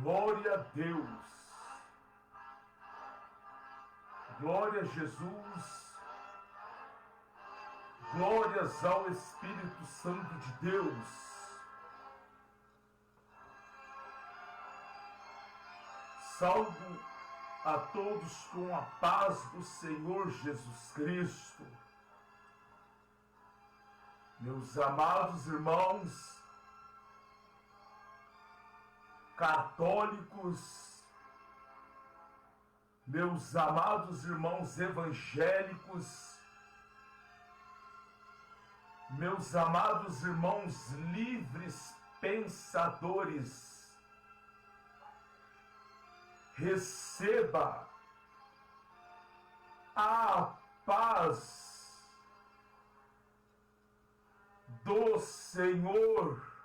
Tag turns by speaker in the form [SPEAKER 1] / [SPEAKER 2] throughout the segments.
[SPEAKER 1] Glória a Deus. Glória a Jesus. Glórias ao Espírito Santo de Deus. Salvo a todos com a paz do Senhor Jesus Cristo. Meus amados irmãos católicos, meus amados irmãos evangélicos, meus amados irmãos livres pensadores, receba a paz do Senhor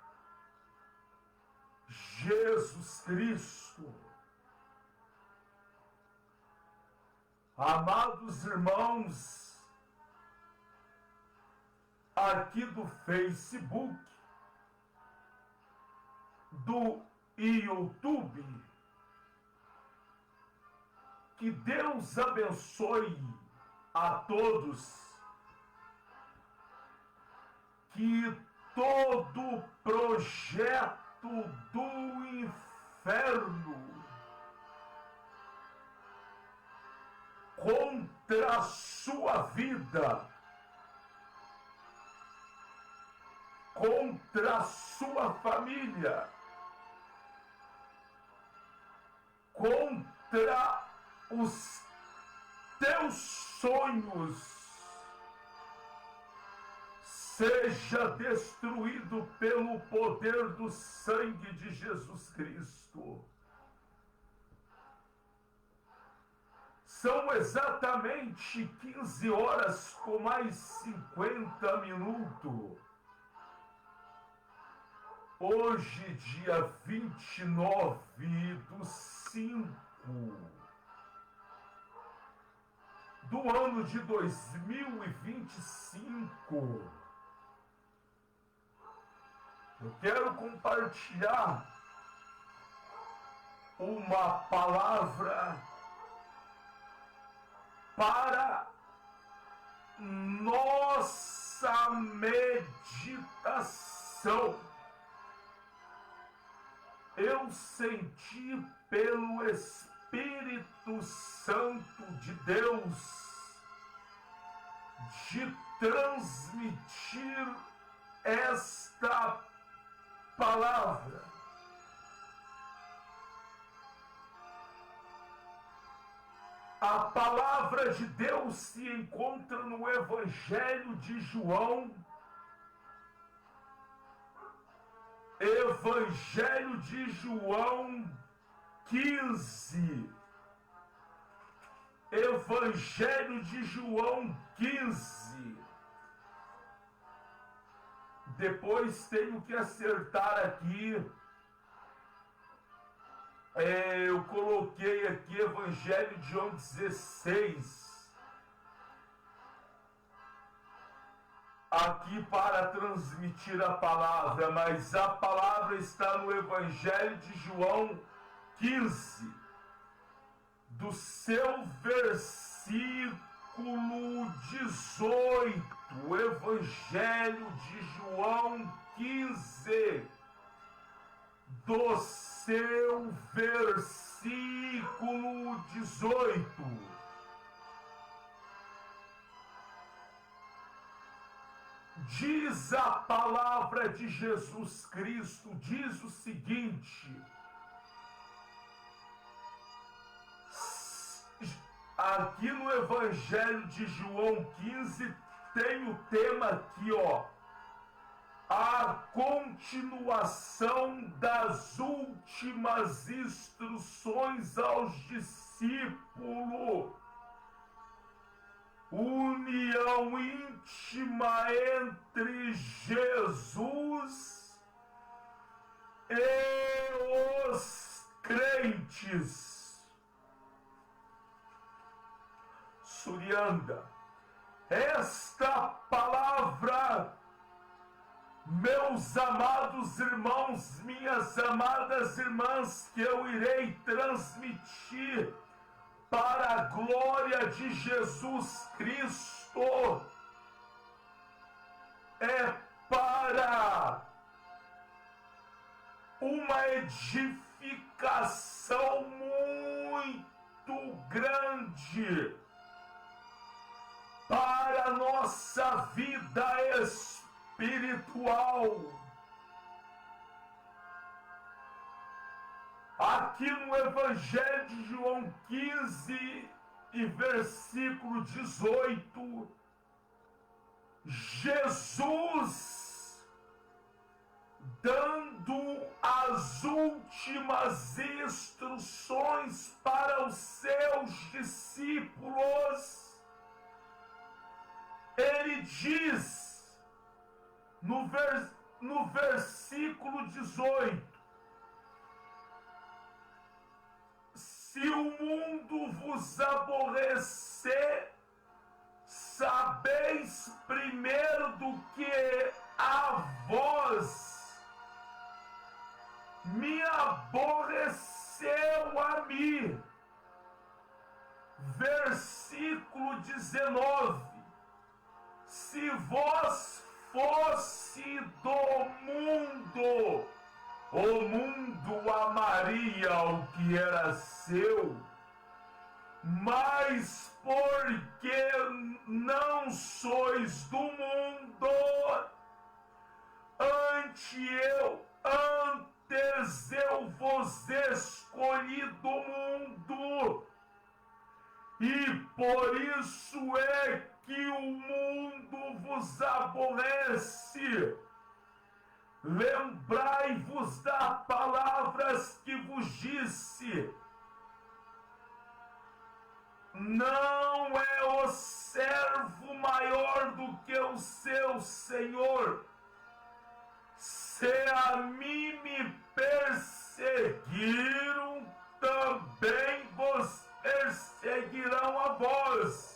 [SPEAKER 1] Jesus Cristo. Amados irmãos, aqui do Facebook, do YouTube, que Deus abençoe a todos, que todo projeto do inferno contra a sua vida, contra a sua família, contra os teus sonhos, seja destruído pelo poder do sangue de Jesus Cristo. São exatamente 15 horas com mais 50 minutos. Hoje, dia 29/5 do ano de 2025. Eu quero compartilhar uma palavra para nossa meditação. Eu senti pelo Espírito Santo de Deus de transmitir esta palavra. A palavra de Deus se encontra no Evangelho de João, Evangelho de João 15. Evangelho de João 15. Depois tenho que acertar aqui. Eu coloquei aqui Evangelho de João 16. Aqui para transmitir a palavra, mas a palavra está no Evangelho de João 15, do seu versículo 18. Evangelho de João 15, do seu versículo 18. Diz a palavra de Jesus Cristo, diz o seguinte: aqui no Evangelho de João 15 tem o tema aqui, ó, a continuação das últimas instruções aos discípulos, união íntima entre Jesus e os crentes. Surianda, esta palavra Meus amados irmãos, minhas amadas irmãs, que eu irei transmitir para a glória de Jesus Cristo, é para uma edificação muito grande para a nossa vida espiritual. Aqui no Evangelho de João 15 e versículo 18, Jesus, dando as últimas instruções para os seus discípulos, ele diz no versículo 18: se o mundo vos aborrecer, sabeis primeiro do que a vós me aborreceu a mim. Versículo 19: se vós fosse do mundo, o mundo amaria o que era seu, mas porque não sois do mundo, antes eu vos escolhi do mundo, e por isso é que o mundo vos aborrece. Lembrai-vos das palavras que vos disse: não é o servo maior do que o seu senhor. Se a mim me perseguiram, também vos perseguirão a vós.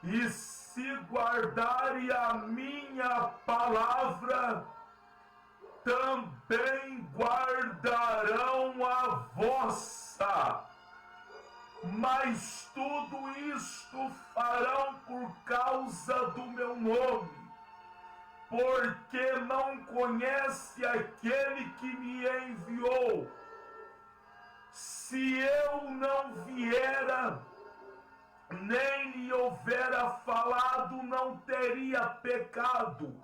[SPEAKER 1] E se guardarem a minha palavra, também guardarão a vossa. Mas tudo isto farão por causa do meu nome, porque não conhece aquele que me enviou. Se eu não viera, nem lhe houvera falado, não teria pecado.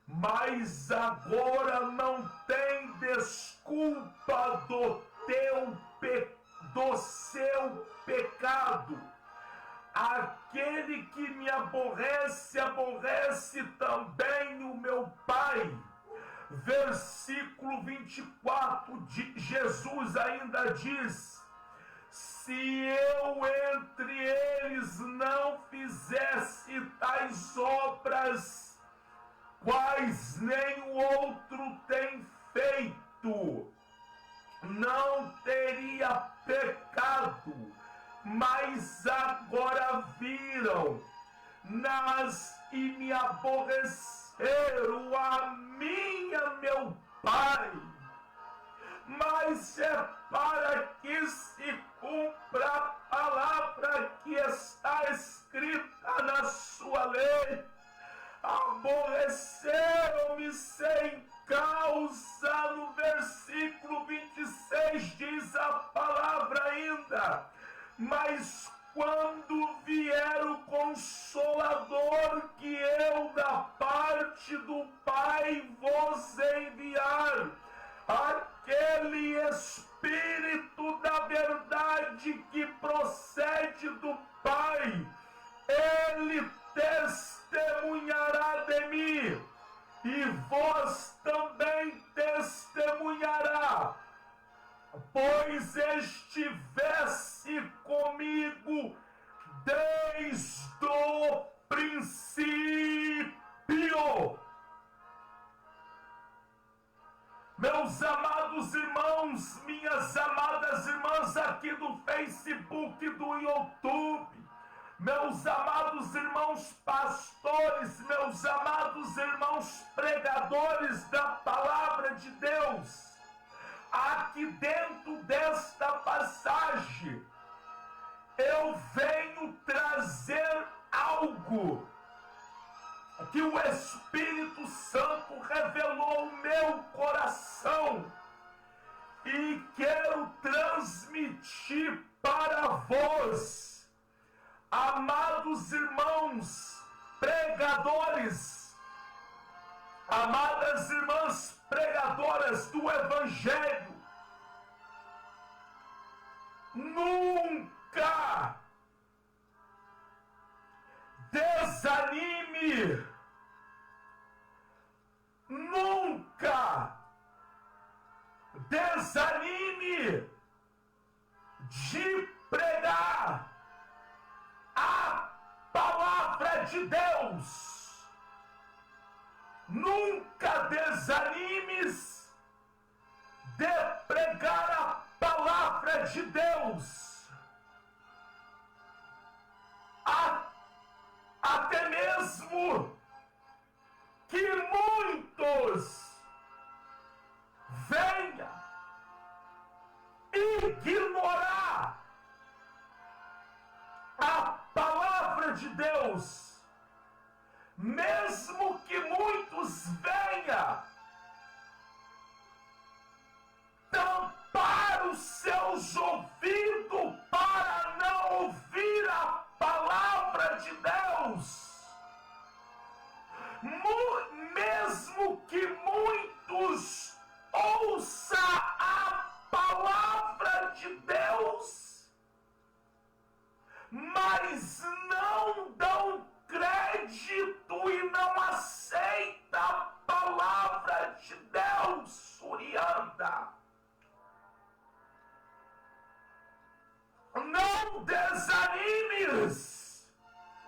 [SPEAKER 1] Mas agora não tem desculpa do seu pecado. Aquele que me aborrece, aborrece também o meu Pai. Versículo 24, Jesus ainda diz: se eu entre eles não fizesse tais obras, quais nenhum outro tem feito, não teria pecado. Mas agora viram e me aborreceram a mim, a meu Pai. Mas é para que se cumpra a palavra que está escrita na sua lei. Aborreceram-me sem causa. No versículo 26 diz a palavra ainda: mas quando vier o Consolador, que eu da parte do Pai vos enviar, aquele Espírito da verdade que procede do Pai, ele testemunhará de mim, e vós também testemunhará, pois estivesse comigo desde o princípio. Meus amados irmãos, minhas amadas irmãs aqui do Facebook, do YouTube, meus amados irmãos pastores, meus amados irmãos pregadores da palavra de Deus, aqui dentro desta passagem, eu venho trazer algo que o Espírito Santo revelou ao meu coração e quero transmitir para vós, amados irmãos pregadores, amadas irmãs pregadoras do Evangelho. Nunca desanime, nunca desanime de pregar a palavra de Deus. Nunca desanimes de pregar a palavra de Deus. Até mesmo que muitos venham ignorar a palavra de Deus, mesmo que muitos venham tampar os seus ouvidos para não ouvir a palavra de Deus, mesmo que muitos ouçam a palavra de Deus, mas não dão crédito e não aceita a palavra de Deus, Surianda. Não desanimes,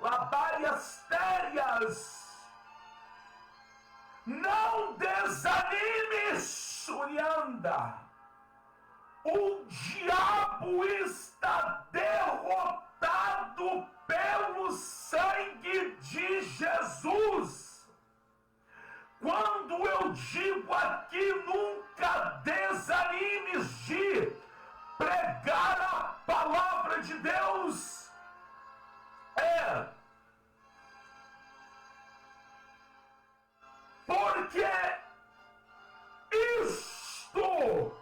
[SPEAKER 1] labárias térias. Não desanimes, Surianda. O diabo está derrotado pelo sangue de Jesus. Quando eu digo aqui, nunca desanimes de pregar a palavra de Deus, porque isto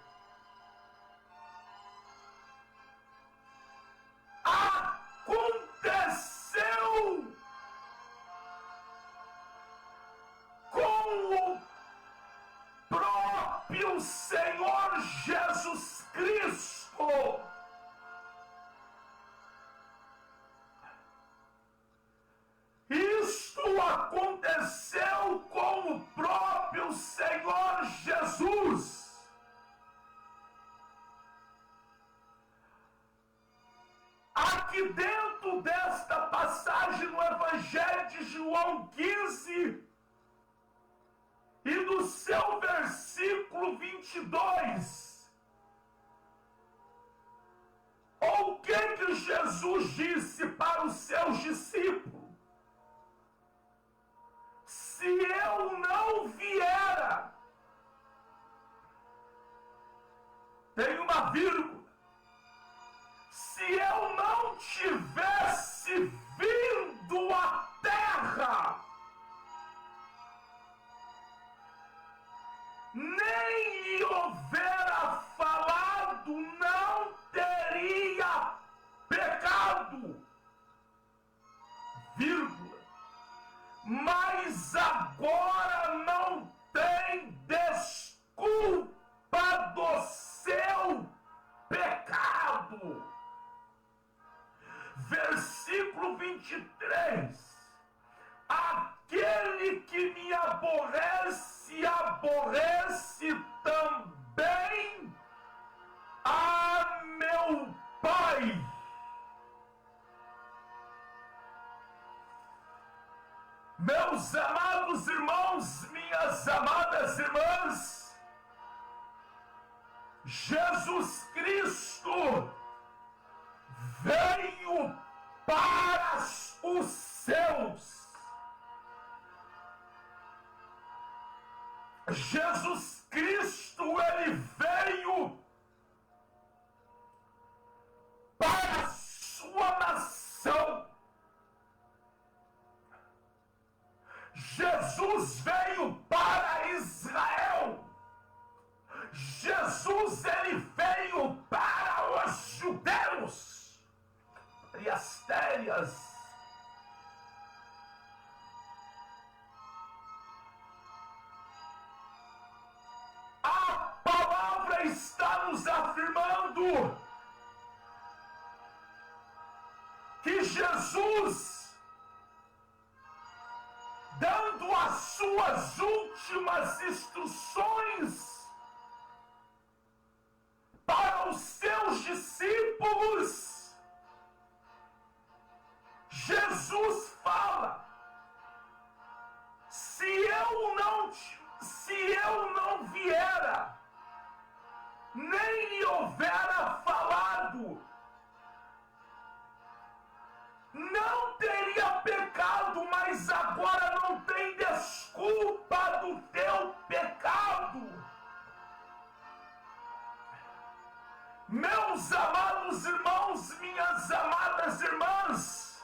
[SPEAKER 1] aconteceu com o próprio Senhor Jesus Cristo. Isto aconteceu com o próprio Senhor Jesus. Aqui dentro desta passagem no Evangelho de João 15 e no seu versículo 22, o que Jesus disse para os seus discípulos? Se eu não viera, tem uma vírgula, se eu não tivesse vindo à terra, nem lhe houvera falado, não teria pecado, vírgula. Mas agora não tem desculpa do seu pecado. Versículo 23. Aquele que me aborrece, aborrece também a meu Pai. Meus amados irmãos, minhas amadas irmãs, Jesus Cristo veio para os seus. Jesus Cristo, ele veio para a sua nação. Jesus veio para Israel. Jesus, ele veio para os judeus e as térias. A palavra está nos afirmando que Jesus, dando as suas últimas instruções para os seus discípulos, Jesus fala: se eu não viera, nem lhe houvera falado, não teria pecado, mas agora não tem desculpa do teu pecado. Meus amados irmãos, minhas amadas irmãs,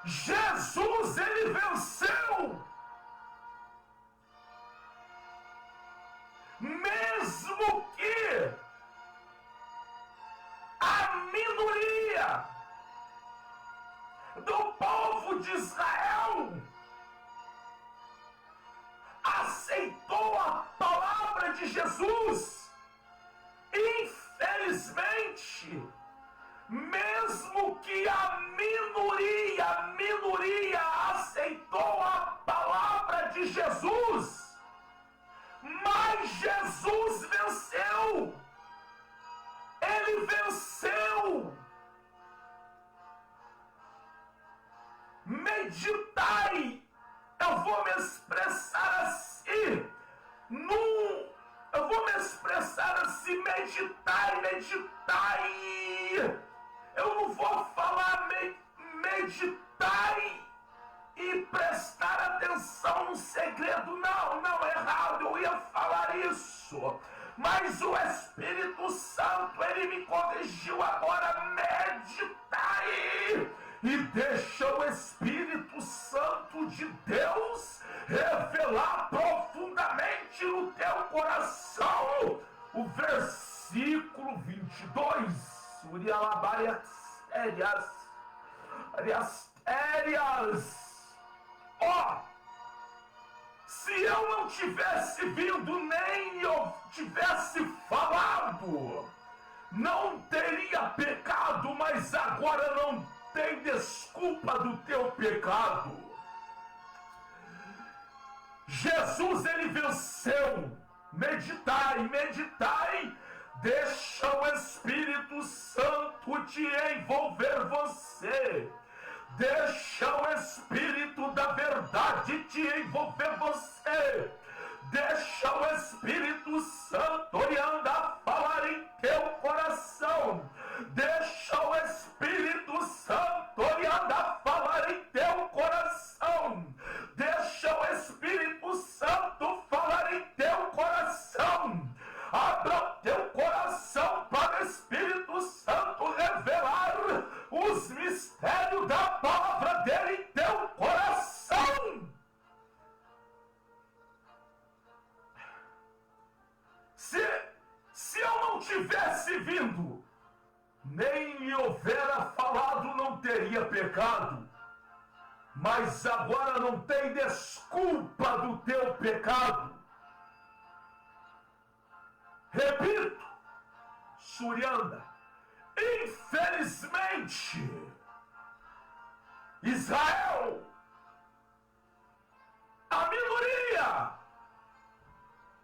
[SPEAKER 1] Jesus, ele venceu, mesmo que a minoria do povo de Israel aceitou a palavra de Jesus. Infelizmente, mesmo que a minoria aceitou a palavra de Jesus, mas Jesus venceu. Ele venceu. Meditai. Eu vou me expressar assim. Eu vou me expressar assim. Meditai. Eu não vou falar meditai e prestar atenção no segredo. Não, errado. Eu ia falar isso. Mas o Espírito Santo, ele me corrigiu agora. Meditai. E deixa o Espírito Santo de Deus revelar profundamente no teu coração o versículo 22. Se eu não tivesse vindo, nem eu tivesse falado, não teria pecado, mas agora não tem desculpa do teu pecado. Jesus, ele venceu. Meditai. Deixa o Espírito Santo te envolver você. Deixa o Espírito da verdade te envolver você. Deixa o Espírito Santo falar em teu coração. Deixa o Espírito Santo falar em teu coração. Deixa o Espírito Santo falar em teu coração. Abra o teu coração para o Espírito Santo revelar os mistérios da palavra dele em teu coração. Se eu não tivesse vindo, nem lhe houvera falado, não teria pecado. Mas agora não tem desculpa do teu pecado. Repito, Surianda, infelizmente, Israel, a minoria,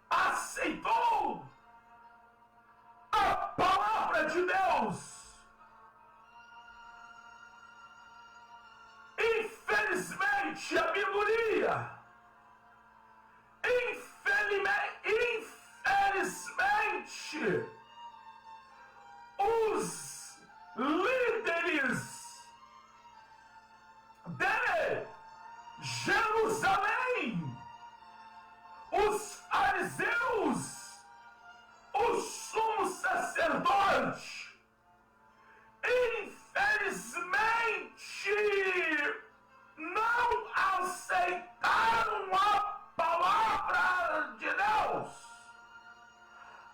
[SPEAKER 1] aceitou a palavra de Deus. Infelizmente, a minoria, infelizmente, Jerusalém, os fariseus, o sumo sacerdote, infelizmente, não aceitaram a palavra de Deus.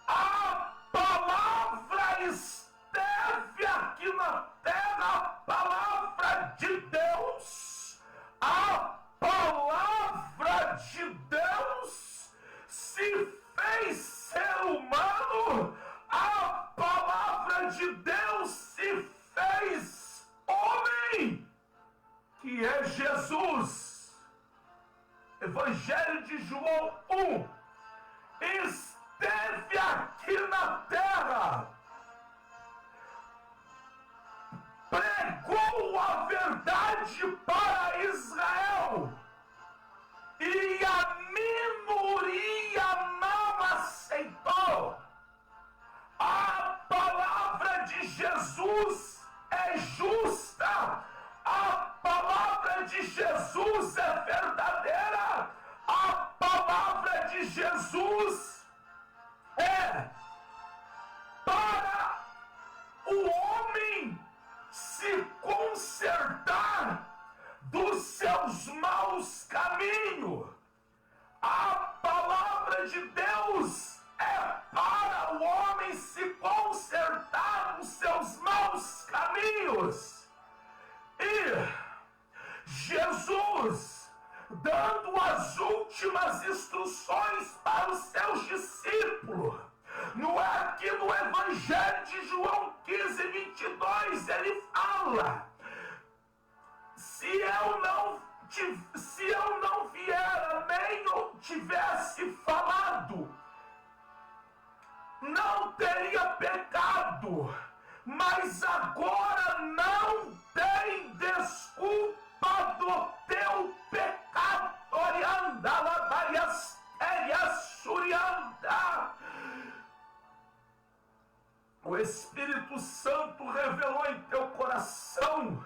[SPEAKER 1] A palavra esteve aqui na terra, a palavra de Deus, a palavra de Deus se fez ser humano, a palavra de Deus se fez homem, que é Jesus. Evangelho de João 1, esteve aqui na terra, pregou a verdade para Israel, e a minoria não aceitou. A palavra de Jesus é justa, a palavra de Jesus é verdadeira, a palavra de Jesus é para o homem se consertar dos seus maus caminhos. A palavra de Deus é para o homem se consertar dos seus maus caminhos. E Jesus, dando as últimas instruções para os seus discípulos, aqui no Evangelho de João 15, 22, ele fala: se eu não vier, nem eu tivesse falado, não teria pecado, mas agora não tem desculpa do teu pecado. Orianda, labaias, surianda. O Espírito Santo revelou em teu coração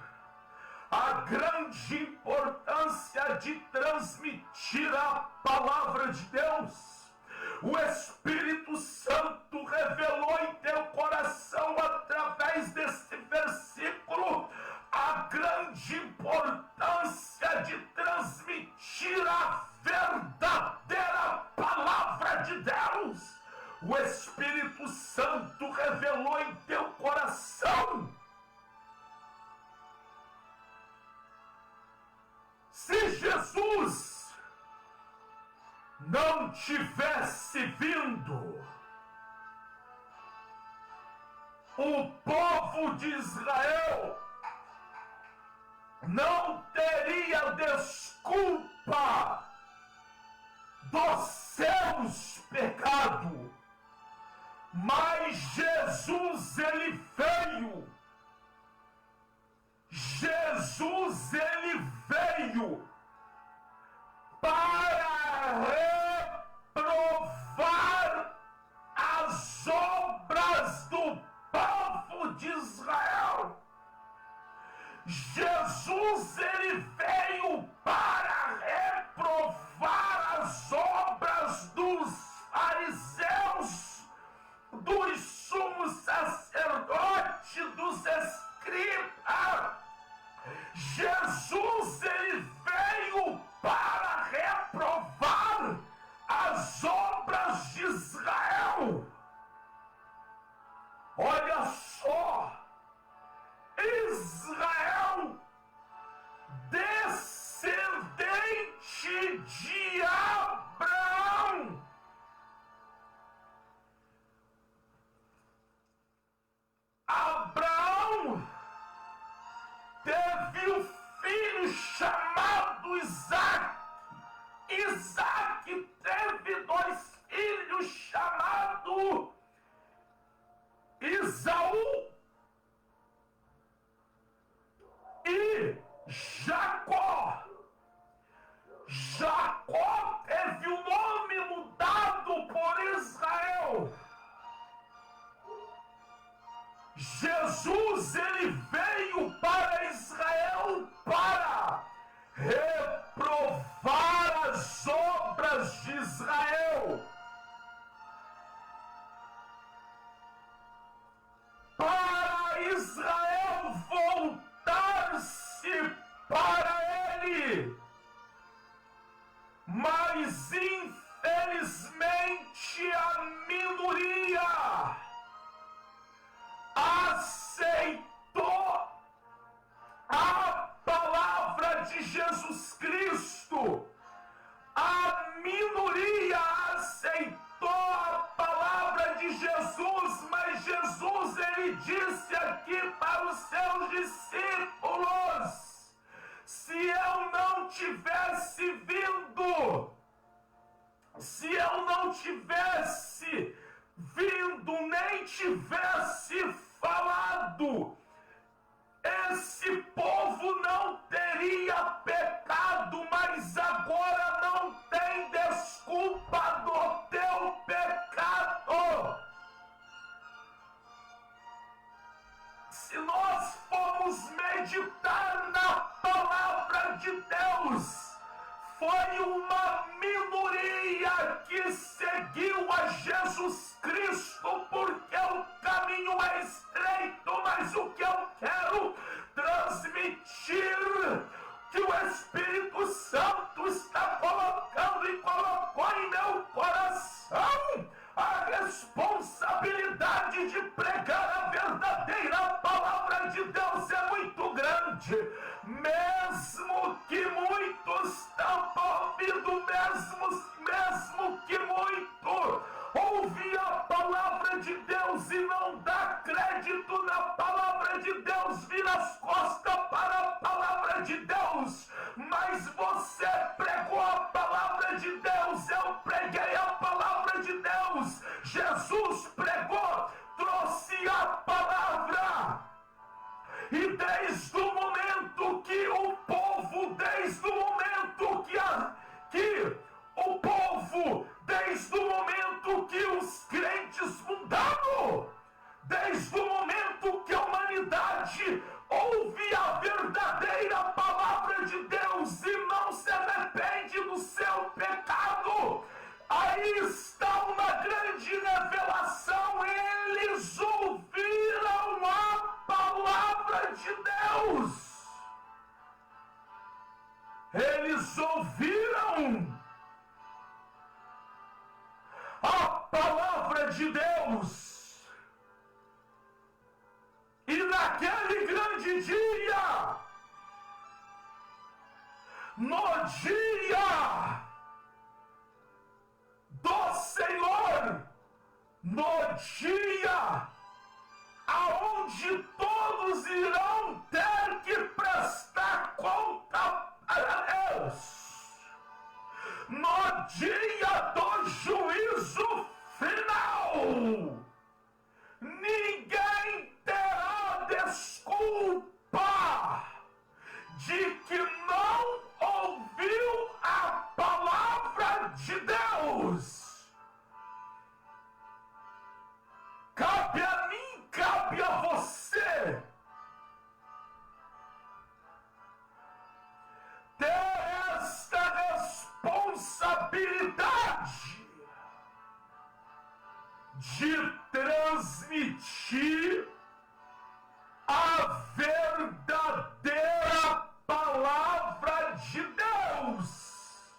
[SPEAKER 1] a grande importância de transmitir a palavra de Deus. O Espírito Santo revelou em teu coração, através desse versículo, a grande importância de transmitir a verdadeira palavra de Deus. O Espírito Santo revelou em teu coração. Se Jesus não tivesse vindo, o povo de Israel não teria desculpa dos seus pecados. Mas Jesus, ele veio. Jesus, ele veio para reprovar as obras do povo de Israel. Jesus, ele veio para reprovar as obras dos fariseus, dos sumos sacerdotes, dos escribas. Jesus, ele veio para reprovar as obras de Israel. Olha só, Israel, descendente de Abraão. Abraão teve um filho chamado Isaac. Isaac teve dois filhos chamados Esaú e Jacó. Jacó teve o nome mudado por Israel. Jesus, ele veio para Israel para reprovar mas infelizmente a minoria aceitou a palavra de Jesus Cristo. A minoria aceitou a palavra de Jesus, mas Jesus, ele disse aqui para os seus discípulos: se eu não tivesse vindo, nem tivesse falado, esse povo não teria pecado, mas agora não tem desculpa do teu pecado. Se nós formos meditar na palavra de Deus, foi uma minoria que seguiu a Jesus Cristo, porque o caminho é estreito, mas o que eu quero transmitir, que o Espírito Santo está colocando e colocou em meu coração, a responsabilidade de pregar a verdadeira palavra de Deus é muito grande, mesmo que muitos estão ouvindo, mesmo que muito ouve a palavra de Deus e não dá crédito na palavra de Deus, vira as costas para a palavra de Deus, mas você pregou a palavra de Deus, eu preguei a palavra de Deus, Jesus pregou, trouxe a palavra, e desde o momento que o povo, desde o momento que os crentes mudaram, desde o momento que a humanidade ouve a verdadeira palavra de Deus e não se arrepende do seu pecado, aí está uma grande revelação: eles ouviram a palavra de Deus. Eles ouviram a palavra de Deus. E naquele grande dia, no dia do Senhor, no dia aonde todos irão ter que prestar conta para Deus, no dia do juízo final, ninguém terá desculpa de que não ouviu a palavra de Deus. Cabe a mim, cabe a você ter esta responsabilidade de transmitir a verdadeira palavra de Deus.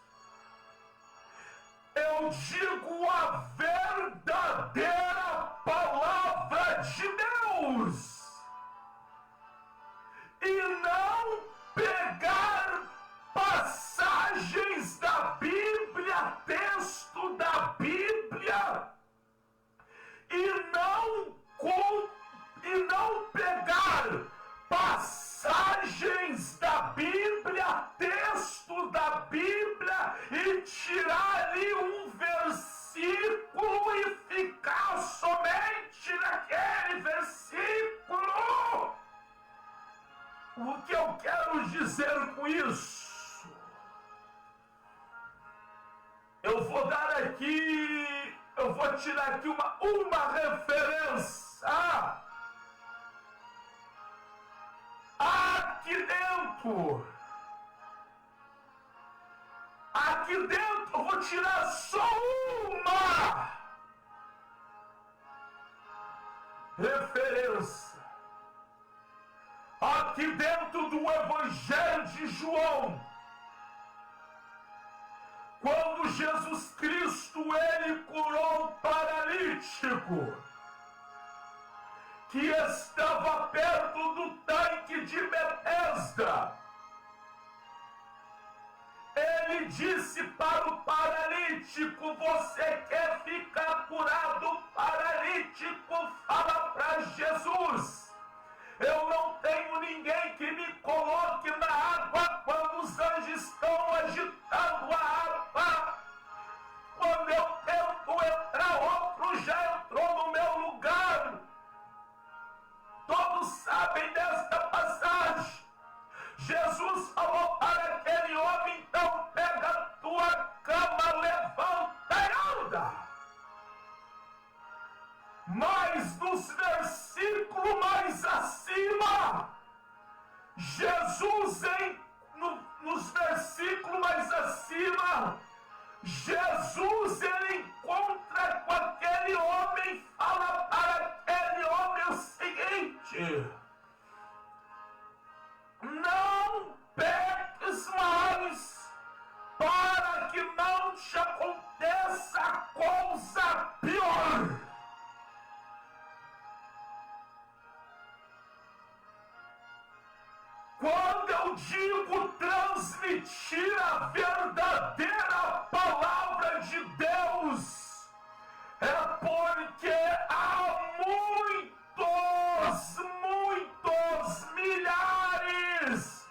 [SPEAKER 1] Eu digo a verdadeira palavra de Deus, e não pegar passagens da Bíblia, texto da Bíblia, e não pegar passagens da Bíblia, texto da Bíblia, e tirar ali um versículo e ficar somente naquele versículo. O que eu quero dizer com isso? Eu vou tirar aqui uma referência. Aqui dentro eu vou tirar só uma referência. Aqui dentro do Evangelho de João, quando Jesus Cristo, ele curou o paralítico que estava perto do tanque de Betesda. Ele disse para o paralítico: você quer ficar curado? O paralítico fala para Jesus: eu não tenho ninguém que me coloque na água quando os anjos estão agitando a água. Quando eu tento entrar, outro já entrou no meu lugar. Todos sabem desta passagem. Jesus falou para aquele homem: então pega a tua cama, levanta e anda. Mas nos versículos mais acima, nos versículos mais acima, Jesus ele encontra com aquele homem e fala para aquele homem o seguinte: não peques mais, para que não te aconteça coisa pior. Quando eu digo transmitir a verdadeira palavra de Deus, é porque há muitos milhares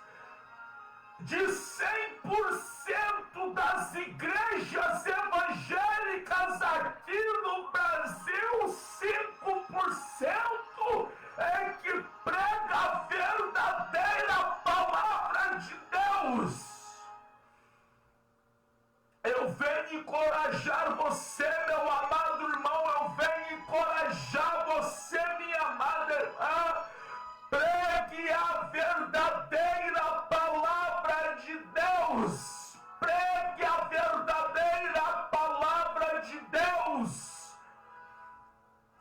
[SPEAKER 1] de 100% das igrejas evangélicas aqui no Brasil, 5% é que prega a verdadeira palavra de Deus. Eu venho encorajar você, meu amado irmão, eu venho encorajar você, minha amada irmã. Pregue a verdadeira palavra de Deus. Pregue a verdadeira palavra de Deus.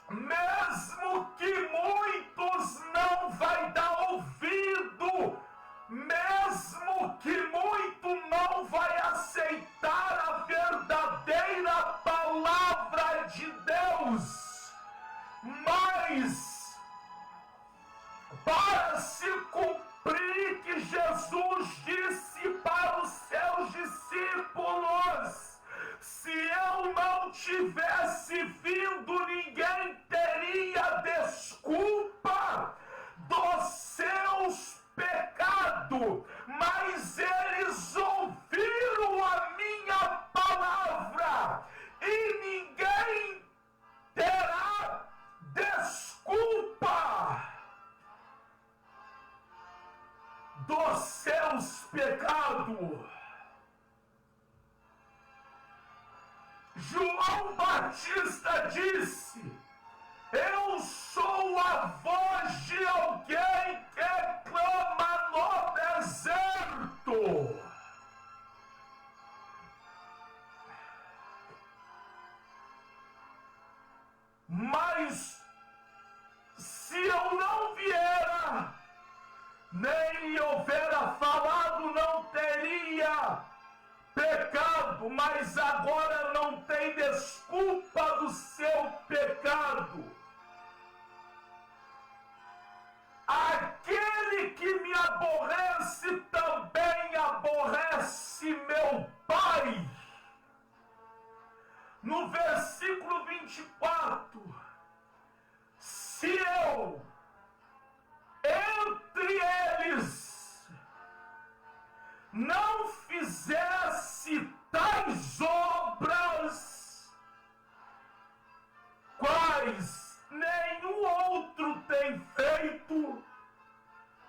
[SPEAKER 1] Mesmo que muitos não vai dar ouvido, mesmo que muito não vai aceitar a verdadeira palavra de Deus, mas para se cumprir que Jesus disse para os seus discípulos: se eu não tivesse vindo, ninguém teria desculpa dos seus pecados, mas eles ouviram a minha palavra e ninguém terá desculpa dos seus pecados. João Batista disse: eu sou a voz de alguém que clama no deserto. Mas se eu não viera, nem houvera falado, não teria pecado, mas agora não tem desculpa do seu pecado. Aquele que me aborrece também aborrece meu Pai. No versículo 24, se eu entre eles não fizesse tais obras, quais nenhum outro tem feito,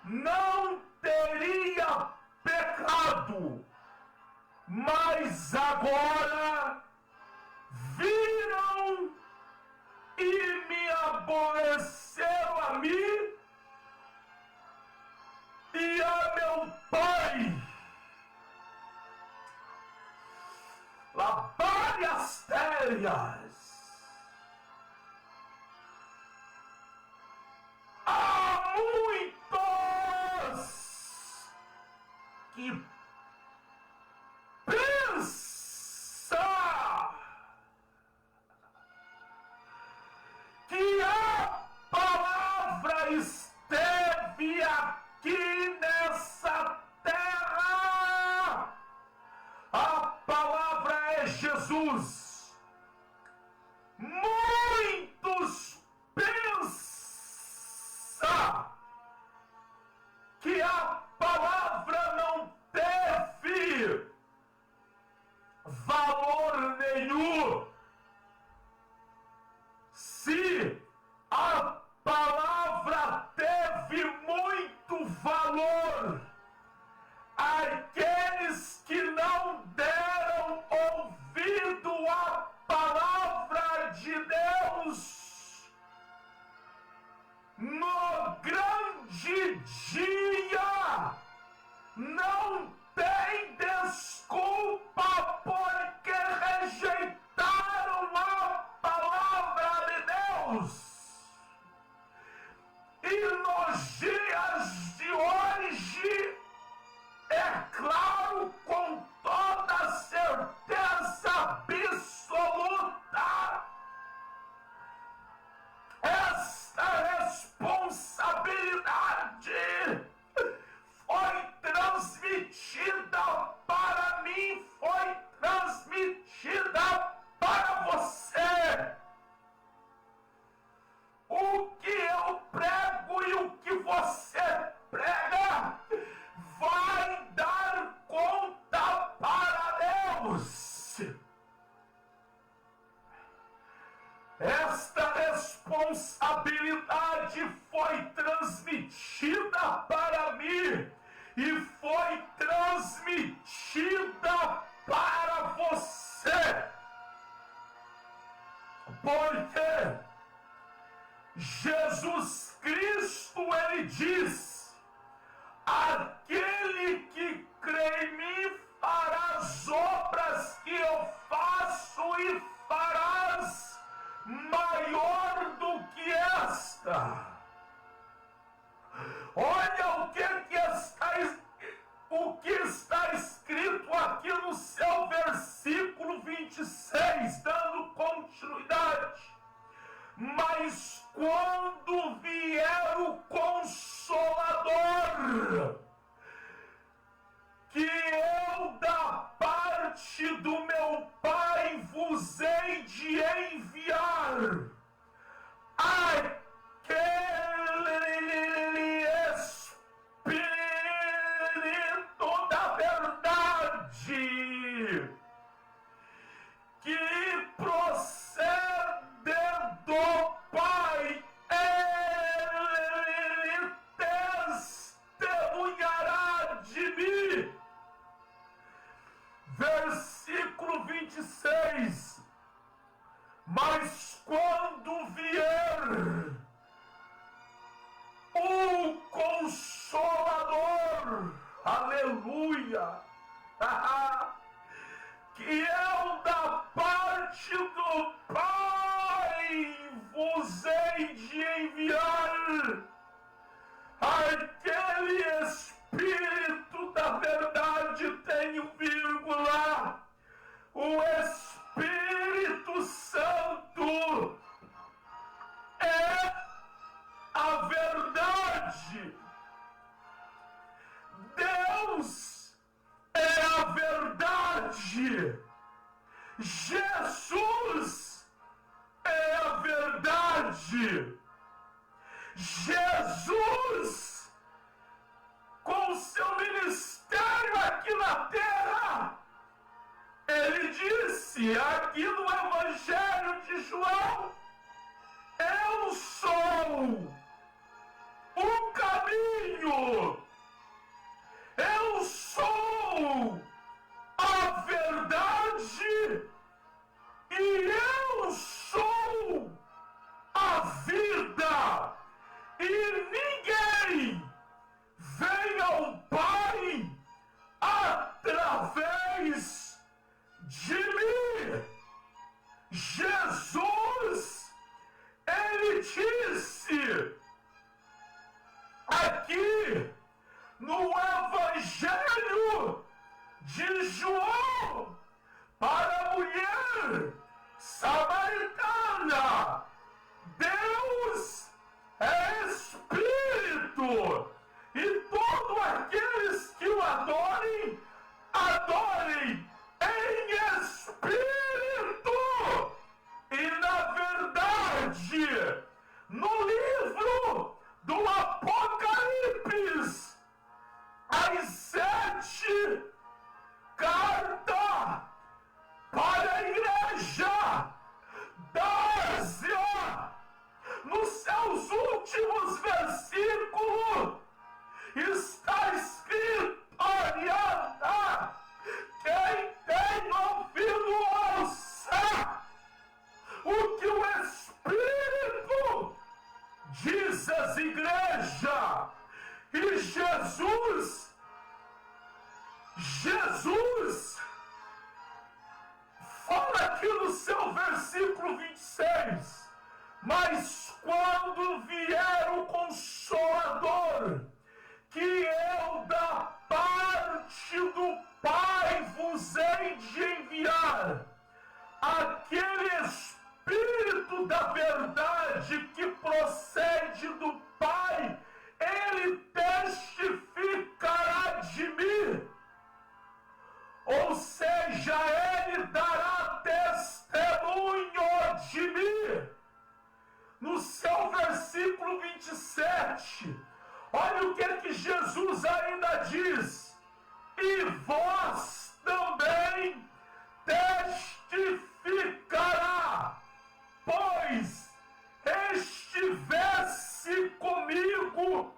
[SPEAKER 1] não teria pecado. Mas agora viram e me aborreceram a mim e a meu Pai. Lavar as telhas. Há muitos que pensam Jesus. Muitos pensam que a palavra não teve valor nenhum. Se a palavra teve muito valor, aqueles que não deram ouvido à palavra de Deus, no grande dia, não tem desculpa porque rejeitaram a palavra de Deus. E nos dias de hoje, é claro, com toda certeza absoluta, esta responsabilidade foi transmitida para mim, foi transmitida para você. O que eu prego e o que você prega vai dar conta para Deus. Esta responsabilidade foi transmitida para mim e foi transmitida para você. Porque Jesus Cristo, ele diz: aquele que crê em mim fará as obras que eu faço e farás maior do que esta. Olha o que está escrito aqui no seu versículo 26, dando continuidade. Mas quando vier o Consolador, que eu da parte do meu Pai vos hei de enviar, aquele Espírito da verdade, que procede do Pai, ele testemunhará de mim. Versículo 26. Mas quando vier o Consolador, aleluia, que eu da parte do Pai vos hei de enviar, aquele Espírito da verdade, tem vírgula, o Espírito Santo é a verdade. Deus é a verdade. Jesus é a verdade. Jesus, com seu ministério aqui na terra, ele disse aqui no Evangelho de João: eu sou o caminho, eu sou a verdade e eu sou a vida, e ninguém vem ao Pai através de mim. Jesus, ele disse aqui no Evangelho de João para a mulher samaritana: Deus é Espírito, e todos aqueles que o adorem, adorem em Espírito fala aqui no seu versículo 26, mas quando vier o Consolador, que eu da parte do Pai vos hei de enviar, aquele Espírito da verdade que procede do Pai, ele testificará de mim. Ou seja, ele dará testemunho de mim. No seu versículo 27, olha o que Jesus ainda diz: e vós também testificará, pois estivesse comigo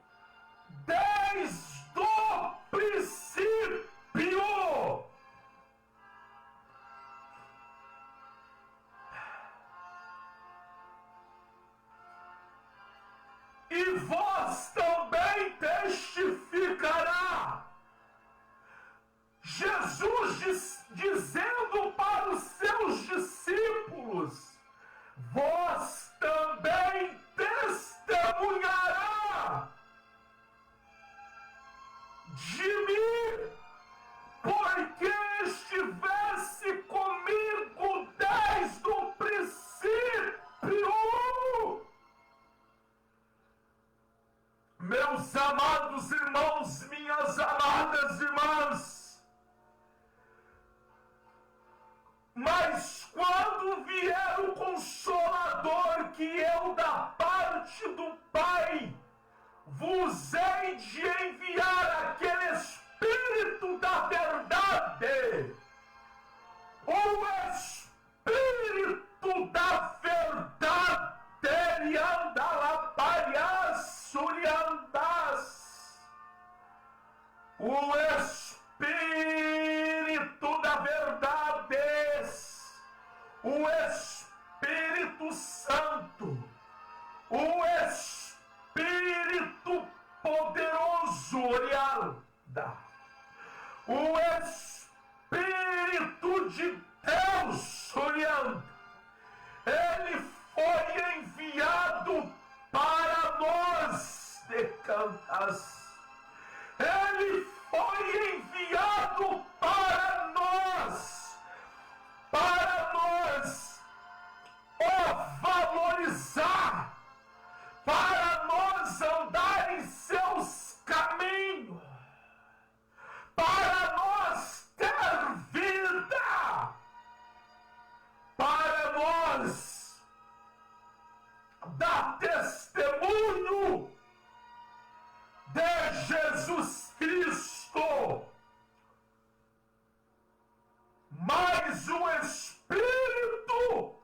[SPEAKER 1] desde o princípio. E vós também testificará. Jesus dizendo para os seus discípulos: vós também testemunhará de mim, porque estivesse comigo desde o princípio. Meus amados irmãos, minhas amadas irmãs, mas quando vier o Consolador, que eu da parte do Pai vos hei de enviar, aquele Espírito da verdade, o Espírito da verdade, ele anda lá o Espírito da verdade, o Espírito Santo, o Espírito poderoso, Orialda, o Espírito de Deus, Orialda, ele foi enviado para nós, decantas. Ele foi enviado para nós o valorizar, para nós andar em seus caminhos, para nós ter vida, para nós dar testemunho de Jesus Cristo. Mas o Espírito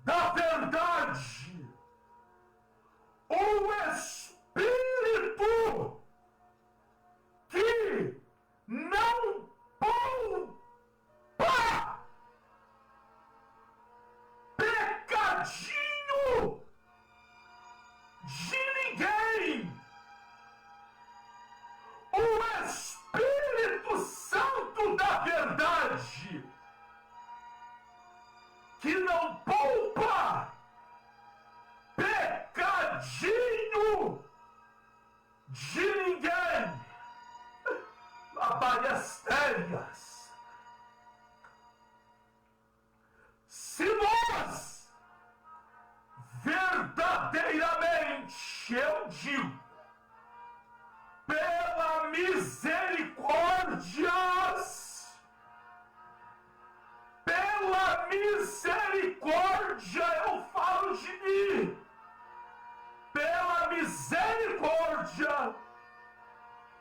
[SPEAKER 1] da verdade, o Espírito que não poupa pecadinho de ninguém, o Espírito Santo da verdade, que não poupa pecadinho de ninguém. Labariastérias. Se nós verdadeiramente, eu digo, pela misericórdia, eu falo de mim, pela misericórdia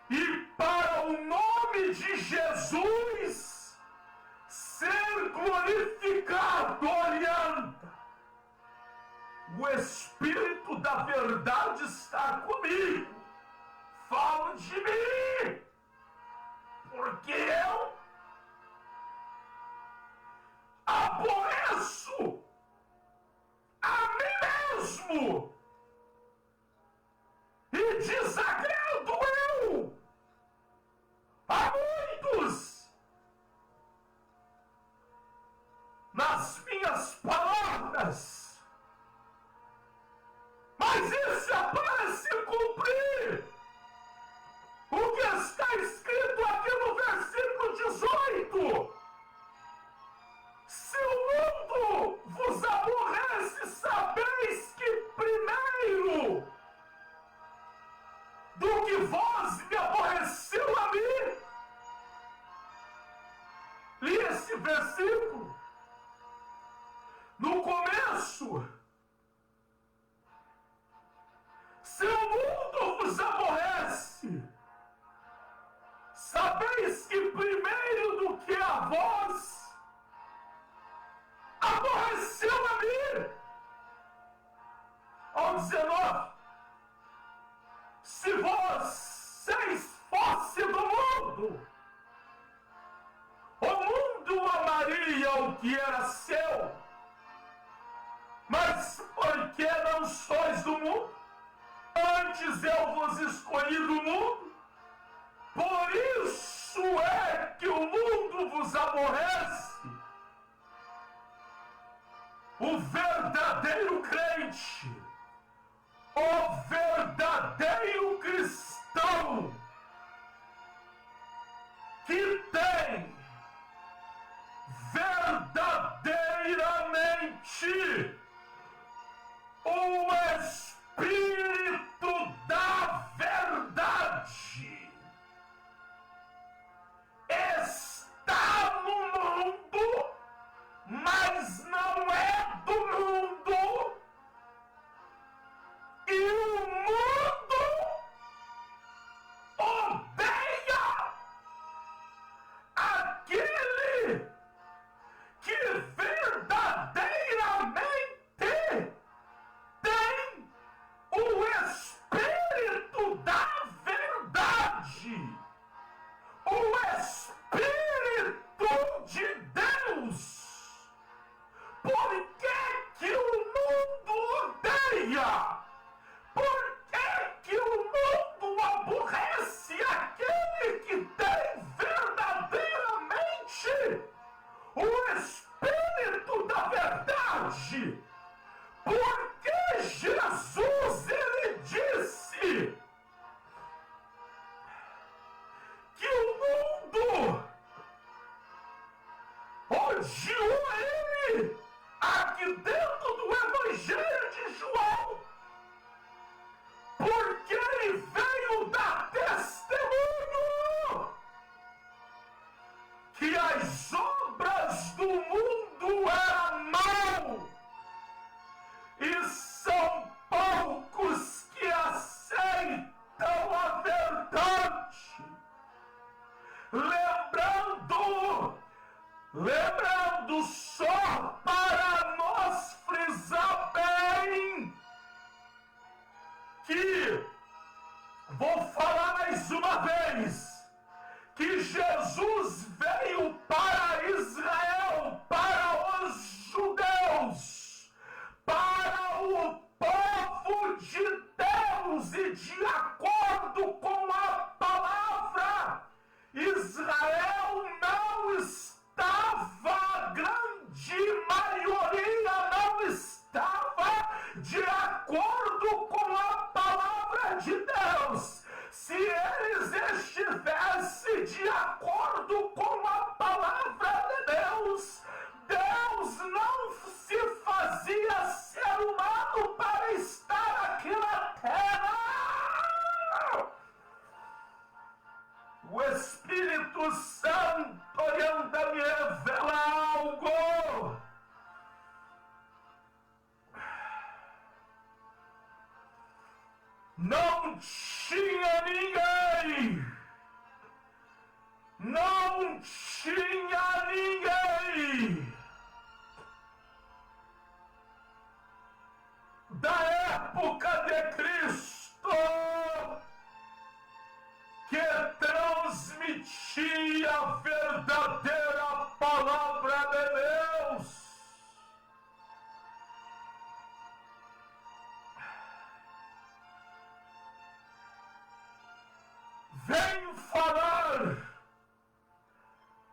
[SPEAKER 1] e para o nome de Jesus ser glorificado, orienta. O Espírito da verdade está comigo. Falo de mim, porque eu aborreço a mim mesmo e desagrado eu a muitos. nas minhas palavras, mas isso é para se cumprir o que está escrito aqui no versículo 18. Se o mundo vos aborrece, sabeis que primeiro do que vós me aborreceu a mim. Li esse versículo no começo. Se o mundo vos aborrece, sabeis que primeiro do que a vós aborreceu a mim. Ao 19, se vocês fossem do mundo, o mundo amaria o que era seu, mas porque não sois do mundo, antes eu vos escolhi do mundo, por isso é que o mundo vos aborrece. O verdadeiro crente, o verdadeiro cristão, que tem verdadeiramente o Espírito da verdade, está no mundo, mas não é do mundo, e o mundo odeia aquele que verdadeiramente tem o Espírito da verdade, o Espírito de Deus. Por que o mundo odeia? Por que o mundo aborrece aquele que tem verdadeiramente o Espírito da verdade? Porque Jesus, ele disse que o mundo odiou ele aqui dentro do Evangelho de João, porque ele veio dar testemunho que as obras do mundo eram mal, e são poucos que aceitam a verdade. Lembrando só para nós frisar bem, que vou falar mais uma vez, que Jesus veio para Israel, para os judeus, para o povo de Deus, e de acordo com a palavra, Israel não estava, a grande maioria não estava de acordo com a palavra de Deus. Se eles estivessem de acordo com a palavra de Deus, Deus não se fazia ser humano para estar aqui na terra. O Espírito Santo anda me revela algo. Não tinha ninguém, não tinha ninguém da época de Cristo que transmitia a verdadeira palavra de Deus. Venho falar,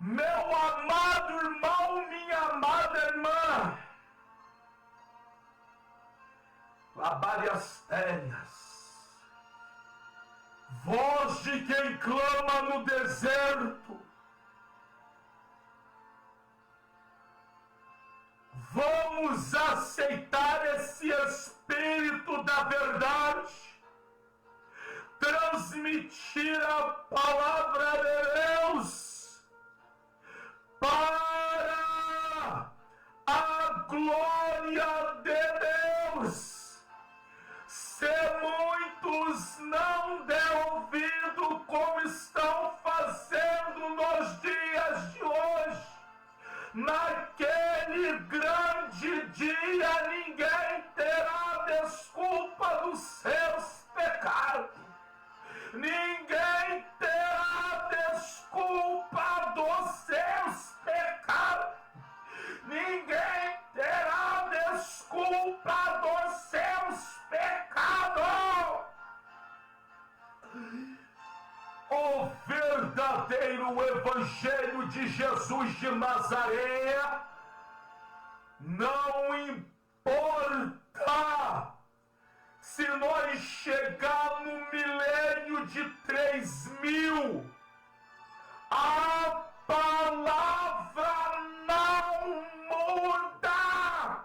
[SPEAKER 1] meu amado irmão, minha amada labariastérias. Voz de quem clama no deserto. Vamos aceitar esse Espírito da verdade, transmitir a palavra de Deus para a glória de Deus. Se muitos não der ouvido como estão fazendo nos dias de hoje, naquele grande dia ninguém terá desculpa dos seus pecados. Ninguém terá desculpa dos seus pecados. Ninguém terá desculpa dos seus pecados. O verdadeiro Evangelho de Jesus de Nazaré não importa se nós chegar no milênio de 3000, a palavra não muda.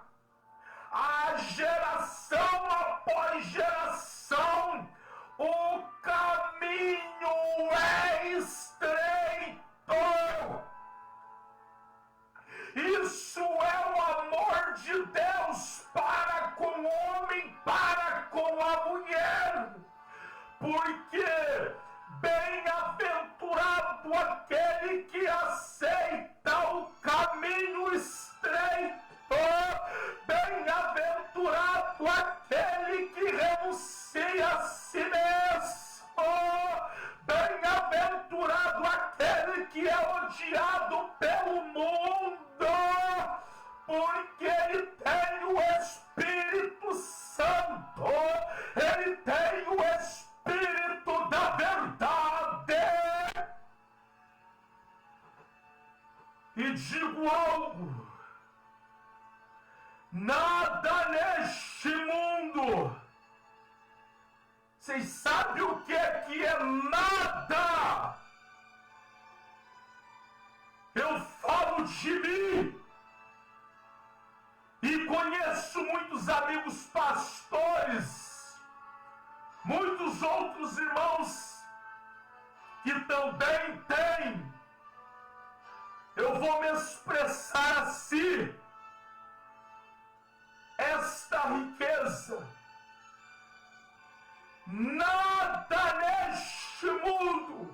[SPEAKER 1] A geração após geração, o caminho é estreito. Isso é o amor de Deus para com o homem, para com a mulher. Porque bem-aventurado aquele que aceita o caminho estreito. Bem-aventurado aquele que renuncia a si mesmo. Bem-aventurado aquele que é odiado pelo mundo, porque ele tem o Espírito Santo, ele tem o Espírito da verdade. E digo algo: nada neste mundo. Vocês sabem o que é nada? Eu falo de mim. E conheço muitos amigos pastores, muitos outros irmãos que também têm. Eu vou me expressar assim. Esta riqueza, nada neste mundo,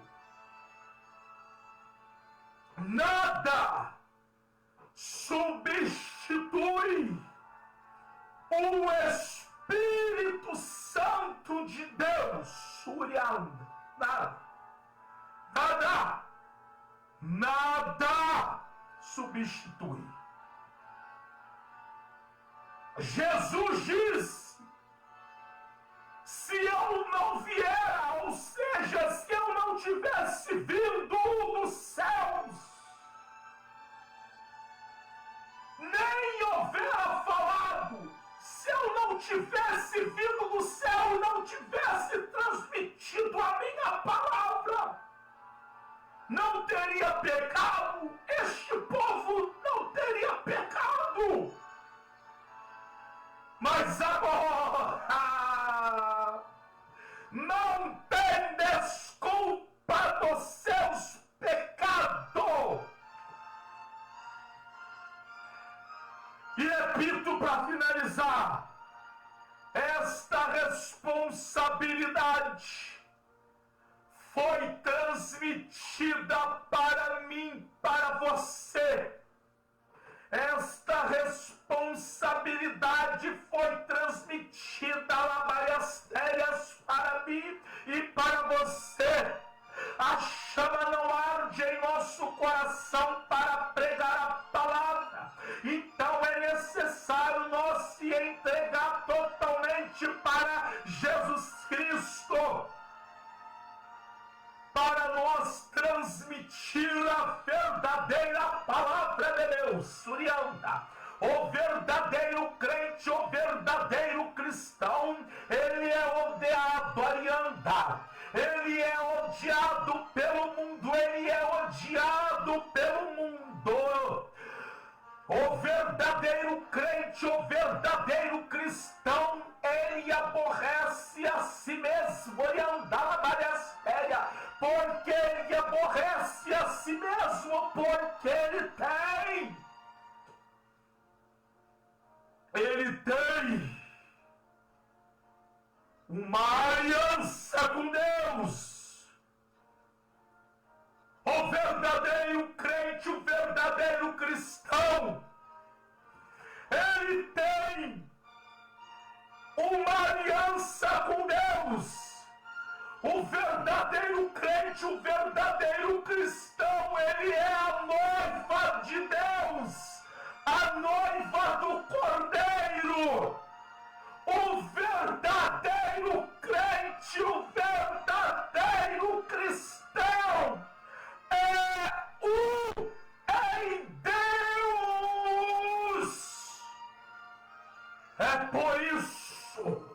[SPEAKER 1] nada substitui o Espírito Santo de Deus. Surianda, nada substitui. Jesus disse: se eu não vier, ou seja, se eu não tivesse vindo dos céus, nem houvera falado, se eu não tivesse vindo do céu e não tivesse transmitido a minha palavra, não teria pecado, este povo não teria pecado. Mas agora não tem desculpa dos seus pecados. E repito para finalizar, esta responsabilidade foi transmitida para mim, para você. Esta responsabilidade foi transmitida a várias férias para mim e para você. A chama não arde em nosso coração para pregar a palavra. Então é necessário nós se entregar totalmente para Jesus Cristo, para nós transmitir a verdadeira palavra de Deus. Surianda, O verdadeiro crente, o verdadeiro cristão, ele é odiado, Arianda. Ele é odiado pelo mundo, ele é odiado pelo mundo. O verdadeiro crente, o verdadeiro cristão, ele aborrece a si mesmo, ele anda na várias férias, porque ele aborrece a si mesmo, porque ele tem uma aliança com Deus. O verdadeiro crente, o verdadeiro cristão, ele tem uma aliança com Deus. O verdadeiro crente, o verdadeiro cristão, ele é a noiva de Deus, a noiva do Cordeiro. O verdadeiro crente, o verdadeiro cristão é em Deus. É por isso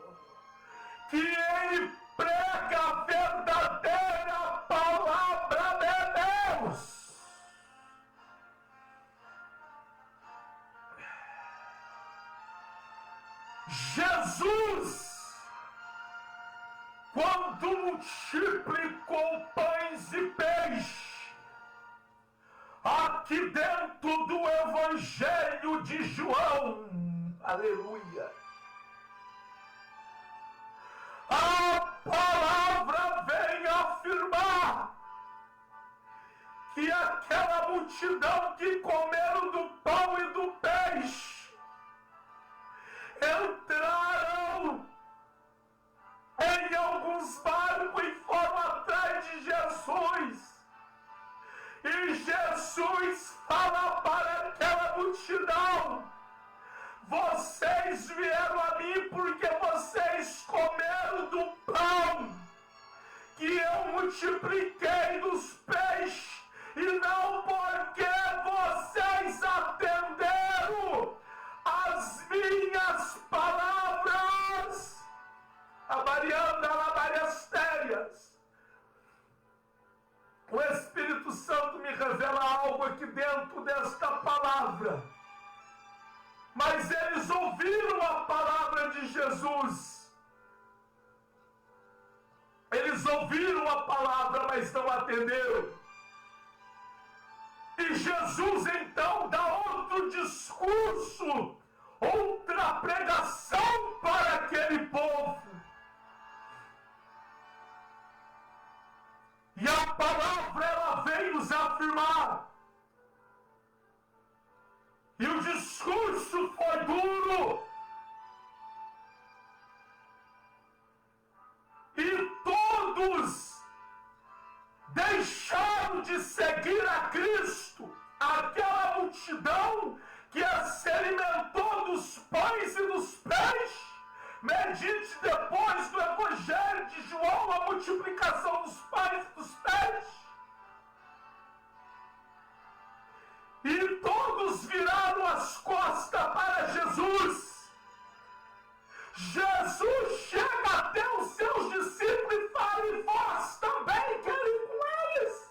[SPEAKER 1] que ele prega a verdadeira palavra de Deus. Jesus, quando multiplicou pães e peixe, aqui dentro do Evangelho de João, aleluia, a palavra vem afirmar que aquela multidão que comeram do pão e do peixe entraram em alguns barcos e foram atrás de Jesus. E Jesus fala para aquela multidão: vocês vieram a mim porque vocês comeram do pão que eu multipliquei dos peixes, e não porque vocês atenderam as minhas palavras. A Mariana, várias férias. O Espírito Santo me revela algo aqui dentro desta palavra. Mas eles ouviram a palavra de Jesus. Eles ouviram a palavra, mas não atenderam. E Jesus então dá outro discurso, outra pregação para aquele povo. E a palavra, ela vem nos afirmar. E o discurso foi duro. E todos deixaram de seguir a Cristo. Aquela multidão que se alimentou dos pães e dos peixes. Medite depois do Evangelho de João a multiplicação dos pães e dos peixes. E todos viraram as costas para Jesus. Jesus chega até os seus discípulos e fala: e vós também querem ir com eles?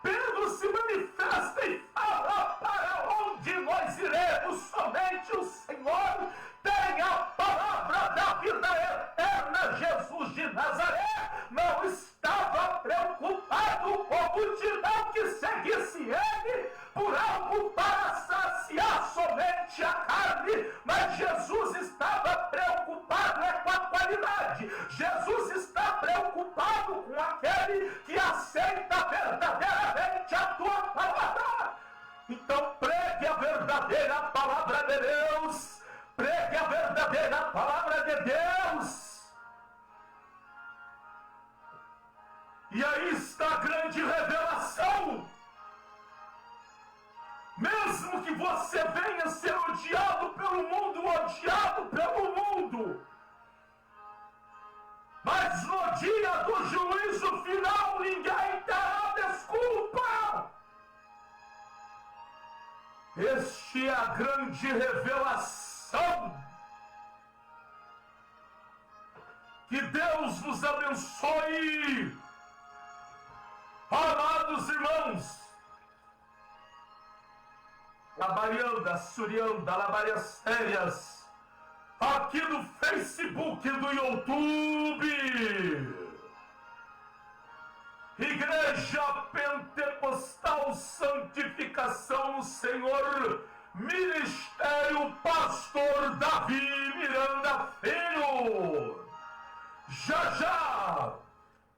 [SPEAKER 1] Pedro se manifesta e fala: para onde nós iremos? Somente o Senhor tem a palavra da vida eterna. Jesus de Nazaré não estava preocupado com a multidão que seguisse ele por algo para saciar somente a carne, mas Jesus estava preocupado com a qualidade. Jesus está preocupado com aquele que aceita verdadeiramente a tua palavra. Então pregue a verdadeira palavra de Deus. Pregue a verdadeira palavra de Deus. E aí está a grande revelação. Mesmo que você venha ser odiado pelo mundo, mas no dia do juízo final ninguém terá desculpa. Este é a grande revelação. Que Deus nos abençoe, amados irmãos. Labarianda, Surianda, Labarias Férias, aqui no Facebook, do YouTube. Igreja Pentecostal Santificação no Senhor, Ministério Pastor Davi Miranda Filho. Já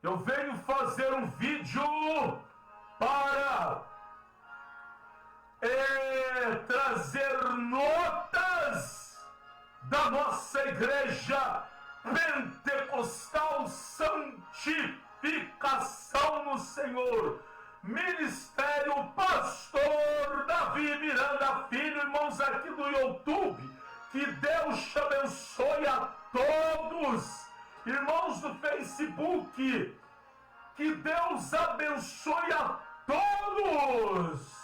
[SPEAKER 1] eu venho fazer um vídeo para trazer notas da nossa Igreja Pentecostal Santificação no Senhor, Ministério Pastor Davi Miranda Filho. Irmãos aqui do YouTube, que Deus te abençoe a todos. Irmãos do Facebook, que Deus abençoe a todos.